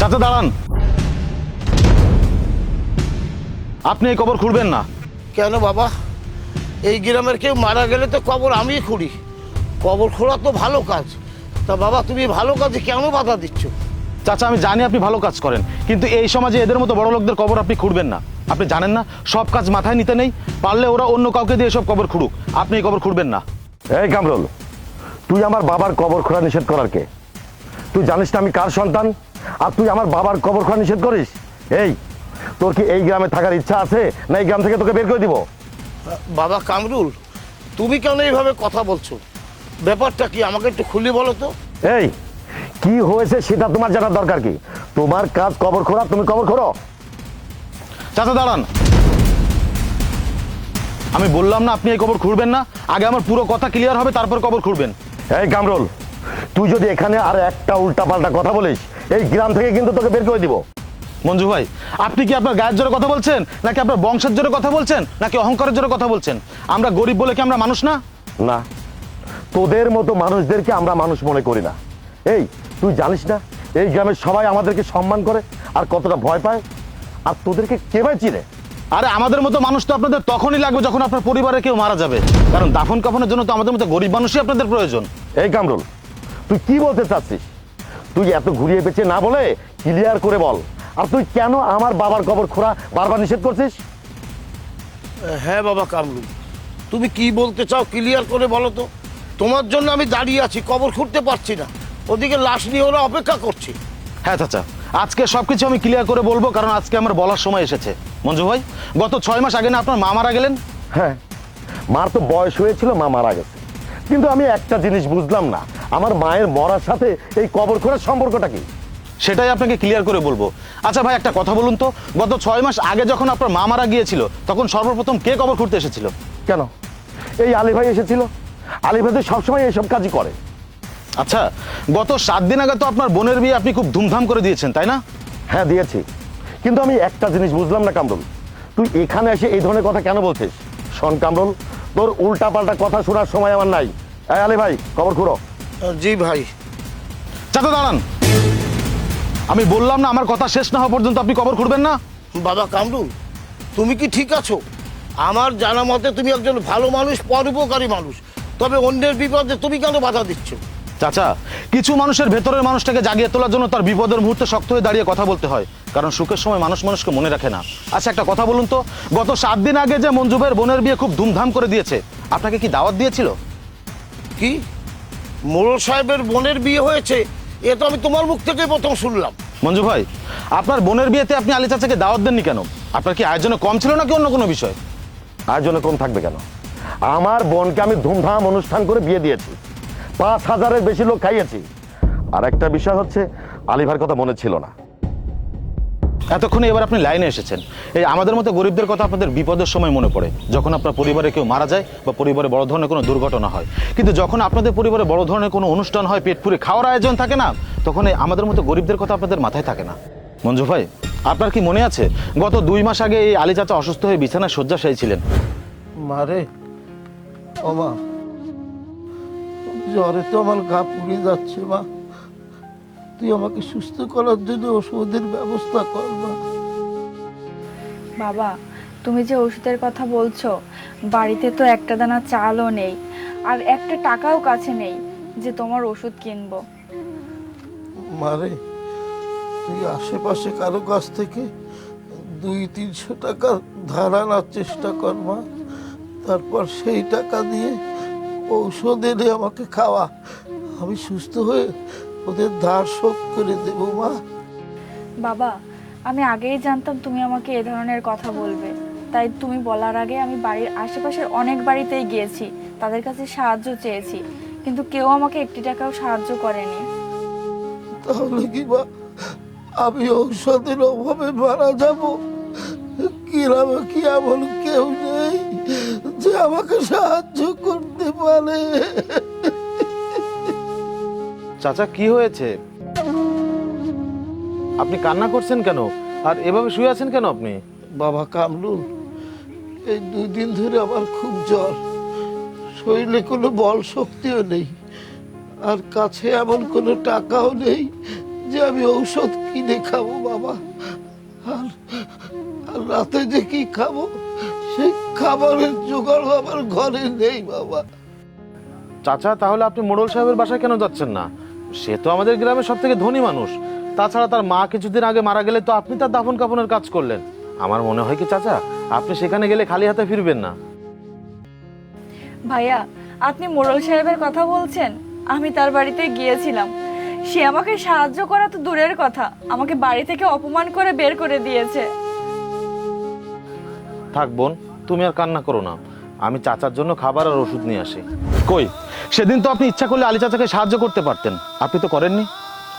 চাচা দাঁড়ান, আপনি এই কবর খুঁড়বেন না। কেন বাবা? এই গ্রামের কেউ মারা গেলে তো কবর আমিই খুঁড়ি। কবর খোঁড়া তো ভালো কাজ। তা বাবা, তুমি ভালো কাজে কেন বাধা দিচ্ছ? চাচা আমি জানি আপনি ভালো কাজ করেন, কিন্তু এই সমাজে এদের মতো বড় লোকদের কবর আপনি খুঁড়বেন না। আপনি জানেন না সব কাজ মাথায় নিতে নেই, পারলে ওরা অন্য কাউকে দিয়ে সব কবর খুঁড়ুক, আপনি এই কবর খুঁড়বেন না। এই কামরুল, তুই আমার বাবার কবর খোঁড়া নিষেধ করার কে? তুই জানিস না আমি কার সন্তান, আর তুই আমার বাবার কবর খোঁড়া নিষেধ করিস? এই তোর কি এই গ্রামে থাকার ইচ্ছা আছে, না এই গ্রাম থেকে তোকে বের করে দিব? বাবা কামরুল, তুমি কেন এইভাবে কথা বলছো? ব্যাপারটা কি আমাকে একটু খুলে বলো তো। এই কি হয়েছে সেটা তোমার জানার দরকার কি? তোমার কাজ কবর খোঁড়া, তুমি কবর খোঁড়ো। চাচা দাঁড়ান, আমি বললাম না আপনি এই কবর খুঁড়বেন না? আগে আমার পুরো কথা ক্লিয়ার হবে, তারপর কবর খুঁড়বেন। এই কামরুল, তুই যদি এখানে আর একটা উল্টা পাল্টা কথা বলিস, এই গ্রাম থেকে কিন্তু তোকে বের করে দিব। মঞ্জু ভাই, আপনি কি আপনার গায়ের জোরে কথা বলছেন, নাকি আপনার বংশের জোরে কথা বলছেন, নাকি অহংকারের জোরে কথা বলছেন? আমরা গরিব বলে কি আমরা মানুষ না? না, তোদের মতো মানুষদেরকে আমরা মানুষ মনে করি না। এই তুই জানিস না এই গ্রামের সবাই আমাদেরকে সম্মান করে আর কতটা ভয় পায়, আর তোদেরকে কে ভাই চিনে? আরে আমাদের মতো মানুষ তো আপনাদের তখনই লাগবে যখন আপনার পরিবারে কেউ মারা যাবে, কারণ দাফন কাফনের জন্য তো আমাদের মতো গরিব মানুষই আপনাদের প্রয়োজন। এই কামরুল, তুই কি বলতে চাচ্ছিস? তুই এত ঘুরিয়ে পেঁচে না বলে ক্লিয়ার করে বল, আর তুই কেন আমার বাবার কবর খোঁড়া বারবার নিষেধ করছিস? হ্যাঁ বাবা কামরুল, তুমি কি বলতে চাও ক্লিয়ার করে বলো তো। তোমার জন্য আমি দাঁড়িয়ে আছি, কবর খুঁড়তে পারছি না, ওদিকে লাশ নিয়ে ওরা অপেক্ষা করছে। হ্যাঁ চাচা, আজকে সবকিছু আমি ক্লিয়ার করে বলবো, কারণ আজকে আমার বলার সময় এসেছে। মঞ্জু ভাই, গত 6 মাস আগে না আপনার মা মারা গেলেন? হ্যাঁ, মার তো বয়স হয়েছিল, মা মারা গেছে, কিন্তু আমি একটা জিনিস বুঝলাম না, আমার মায়ের মরার সাথে এই কবর খোঁড়ার সম্পর্কটা কি? সেটাই আপনাকে ক্লিয়ার করে বলবো। আচ্ছা ভাই, একটা কথা বলুন তো, গত 6 মাস আগে যখন আপনার মা মারা গিয়েছিল, তখন সর্বপ্রথম কে কবর খুঁড়তে এসেছিল? কেন? এই আলী ভাই এসেছিল। আলী ভাই তো সবসময় এইসব কাজই করে। আচ্ছা, গত 7 দিন আগে তো আপনার বোনের বিয়ে আপনি খুব ধুমধাম করে দিয়েছেন, তাই না? হ্যাঁ দিয়েছি, কিন্তু আমি একটা জিনিস বুঝলাম না কামরুল, তুই এখানে এসে এই ধরনের কথা কেন বলছিস? শোন কামরুল, তোর উল্টা পাল্টা কথা শোনার সময় আমার নাই। এই আলী ভাই, কবর খুঁড়ো। জি ভাই। চাচা দাঁড়ান, আমি বললাম না আমার কথা শেষ না হওয়া পর্যন্ত আপনি কবর খুঁড়বেন না? বাবা কামরুল, তুমি কি ঠিক আছো? আমার জানা মতে তুমি একজন ভালো মানুষ, পরোপকারী মানুষ, তবে অন্যের বিপদে তুমি কেন বাধা দিচ্ছ? চাচা, কিছু মানুষের ভেতরের মানুষটাকে জাগিয়ে তোলার জন্য তার বিপদের মুহূর্তে শক্ত হয়ে দাঁড়িয়ে কথা বলতে হয়, কারণ সুখের সময় মানুষ মানুষকে মনে রাখে না। আচ্ছা একটা কথা বলুন তো, গত 7 দিন আগে যে মঞ্জু ভাইয়ের বোনের বিয়ে খুব ধুমধাম করে দিয়েছে, আপনাকে কি দাওয়াত দিয়েছিল? কি মোড়ল সাহেবের বোনের বিয়ে হয়েছে? এ তো আমি তোমার মুখ থেকে প্রথম শুনলাম। মঞ্জু ভাই, আপনার বোনের বিয়েতে আপনি আলী চাচাকে দাওয়াত দেননি কেন? আপনার কি আয়োজনে কম ছিল নাকি অন্য কোনো বিষয়? আয়োজনে কম থাকবে কেন? আমার বোনকে আমি ধুমধাম অনুষ্ঠান করে বিয়ে দিয়েছি, 5,000-এর বেশি লোক খাইয়েছি। আর একটা বিষয় হচ্ছে, আলী ভাইয়ের কথা মনে ছিল না। এতক্ষণে এবার আপনি লাইনে এসেছেন। এই আমাদের মতো গরিবদের কথা আপনাদের বিপদের সময় মনে পড়ে, যখন আপনার পরিবারে কেউ মারা যায় বা পরিবারে বড় ধরনের কোনো দুর্ঘটনা হয়। কিন্তু যখন আপনাদের পরিবারে বড় ধরনের কোনো অনুষ্ঠান হয়, পেট পুরে খাওয়ার আয়োজন থাকে না, তখন এই আমাদের মতো গরিবদের কথা আপনাদের মাথায় থাকে না। মঞ্জু ভাই, আপনার কি মনে আছে গত 2 মাস আগে এই আলী চাচা অসুস্থ হয়ে বিছানায় শয্যাশায়ী ছিলেন? মারে, ও মা, জ্বরে তো আমার গা পুড়ে যাচ্ছে মা, তুই আমাকে সুস্থ করার জন্য ওষুধের ব্যবস্থা কর মা। বাবা, তুমি যে ওষুধের কথা বলছো, বাড়িতে তো একটা দানা চালও নেই, আর একটা টাকাও কাছে নেই যে তোমার ওষুধ কিনবো। মারে, তুই আশেপাশে কারো কাছ থেকে 200-300 টাকা ধার আনার চেষ্টা কর মা, তারপর সেই টাকা দিয়ে ঔষধ এনে আমাকে খাওয়া, আমি সুস্থ হয়ে ওদের ধার শোধ করে দেবো মা। বাবা, আমি আগেই জানতাম তুমি আমাকে এ ধরনের কথা বলবে, তাই তুমি বলার আগে আমি বাড়ির আশেপাশের অনেক বাড়িতেই গিয়েছি, তাদের কাছে সাহায্য চেয়েছি, কিন্তু কেউ আমাকে 1 টাকাও সাহায্য করেনি। তাহলে কি মা আমি ঔষধের অভাবে মারা যাব? গ্রামে কি এমন কেউ নেই যে আমাকে সাহায্য করতে পারে? চাচা কি হয়েছে? আপনি কান্না করছেন কেন, আর এভাবে শুয়ে আছেন কেন আপনি? বাবা কামরুল, এই 2 দিন ধরে আমার খুব জ্বর, শরীরে কোনো বল শক্তিও নেই, আর কাছে এমন কোনো টাকাও নেই যে আমি ঔষধ কিনে খাবো বাবা, আর আর রাতে যে কি খাবো সেই খাবারের জোগাড় আমার ঘরে নেই বাবা। চাচা, তাহলে আপনি মোড়ল সাহেবের বাসায় কেন যাচ্ছেন না? সে তো আমাদের গ্রামের সব থেকে ধনী মানুষ। তাছাড়া তার মা কিছুদিন আগে মারা গেলে তো আপনি তার দাফন কাফনের কাজ করলেন। আমার মনে হয় কি চাচা, আপনি সেখানে গেলে খালি হাতে ফিরবেন না। ভাইয়া, আপনি মোড়ল সাহেবের কথা বলছেন? আমি তার বাড়িতে গিয়েছিলাম, সে আমাকে সাহায্য করা তো দূরের কথা, আমাকে বাড়ি থেকে অপমান করে বের করে দিয়েছে। থাক বোন, তুমি আর কান্না করো না। আমি চাচার জন্য খাবার আর ওষুধ নিয়ে আসি। কই, সেদিন তো আপনি ইচ্ছা করলে আলী চাচাকে সাহায্য করতে পারতেন, আপনি তো করেননি।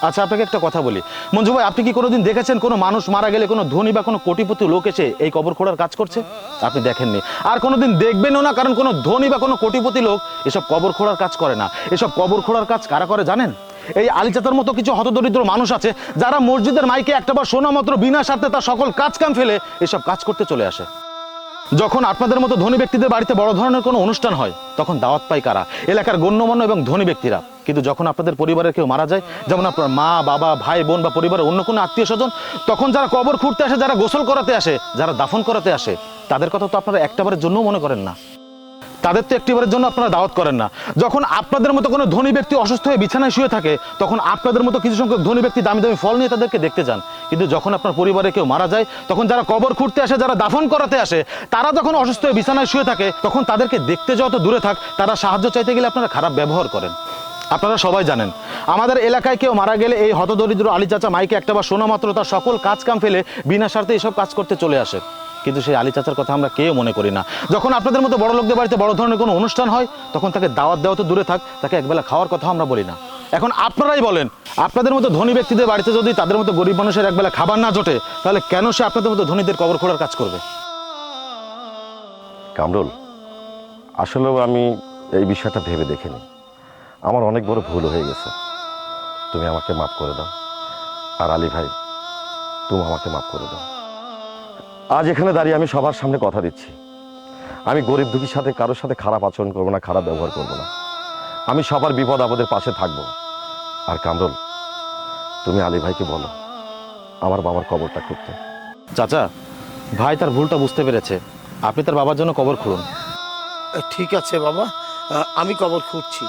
আচ্ছা, আপনাকে একটা কথা বলি মঞ্জু ভাই, আপনি কি কোনোদিন দেখেছেন কোনো মানুষ মারা গেলে কোনো ধনী বা কোনো কোটিপতি লোক এসে এই কবর খোঁড়ার কাজ করছে? আপনি দেখেননি, আর কোনোদিন দেখবেনও না, কারণ কোনো ধনী বা কোনো কোটিপতি লোক এসব কবর খোঁড়ার কাজ করে না। এসব কবর খোঁড়ার কাজ কারা করে জানেন? এই আলী চাচার মতো কিছু হতদরিদ্র মানুষ আছে যারা মসজিদের মাইকে একটাবার শোনা মাত্র বিনা স্বার্থে তার সকল কাজ কাম ফেলে এসব কাজ করতে চলে আসে। যখন আপনাদের মতো ধনী ব্যক্তিদের বাড়িতে বড় ধরনের কোনো অনুষ্ঠান হয় তখন দাওয়াত পায় কারা? এলাকার গণ্যমান্য এবং ধনী ব্যক্তিরা। কিন্তু যখন আপনাদের পরিবারের কেউ মারা যায়, যেমন আপনার মা, বাবা, ভাই, বোন বা পরিবারের অন্য কোনো আত্মীয় স্বজন, তখন যারা কবর খুঁড়তে আসে, যারা গোসল করাতে আসে, যারা দাফন করাতে আসে, তাদের কথা তো আপনারা একটাবারের জন্যও মনে করেন না। তাদের তো একটিবারের জন্য আপনারা দাওয়াত করেন না। যখন আপনাদের মতো কোনো ধনী ব্যক্তি অসুস্থ হয়ে বিছানায় শুয়ে থাকে, তখন আপনাদের মতো কিছু সংখ্যক ধনী ব্যক্তি দামি দামি ফল নিয়ে তাদেরকে দেখতে যান। কিন্তু যখন আপনার পরিবারে কেউ মারা যায়, তখন যারা কবর খুঁড়তে আসে, যারা দাফন করাতে আসে, তারা যখন অসুস্থ হয়ে বিছানায় শুয়ে থাকে, তখন তাদেরকে দেখতে যত দূরে থাক, তারা সাহায্য চাইতে গেলে আপনারা খারাপ ব্যবহার করেন। আপনারা সবাই জানেন, আমাদের এলাকায় কেউ মারা গেলে এই হতদরিদ্র আলী চাচা মাইকে একটাবার শোনা মাত্র তার সকল কাজ কাম ফেলে বিনা স্বার্থে এইসব কাজ করতে চলে আসে। কিন্তু সেই আলী চাচার কথা আমরা কেউ মনে করি না। যখন আপনাদের মতো বড় লোকদের বাড়িতে বড় ধরনের কোনো অনুষ্ঠান হয়, তখন তাকে দাওয়াত দেওয়া তো দূরে থাক, তাকে একবেলা খাওয়ার কথা আমরা বলি না। এখন আপনারাই বলেন, আপনাদের মতো ধনী ব্যক্তিদের বাড়িতে যদি তাদের মতো গরিব মানুষের একবেলা খাবার না জোটে, তাহলে কেন সে আপনাদের মতো ধনীদের কবর খোঁড়ার কাজ করবে? কামরুল, আসলেও আমি এই বিষয়টা ভেবে দেখিনি। আমার অনেক বড় ভুল হয়ে গেছে, তুমি আমাকে মাফ করে দাও। আর আলী ভাই, তুমি আমাকে মাফ করে দাও। আজ এখানে দাঁড়িয়ে আমি সবার সামনে কথা দিচ্ছি, আমি গরিব দুঃখীর সাথে কারোর সাথে খারাপ আচরণ করবো না, খারাপ ব্যবহার করবো না। আমি সবার বিপদ আপদের পাশে থাকবো। আর কামরুল, তুমি আলী ভাইকে বলো আমার বাবার কবরটা খুঁড়তে। চাচা, ভাই তার ভুলটা বুঝতে পেরেছে, আপনি তার বাবার জন্য কবর খুঁড়ুন। ঠিক আছে বাবা, আমি কবর খুঁড়ছি।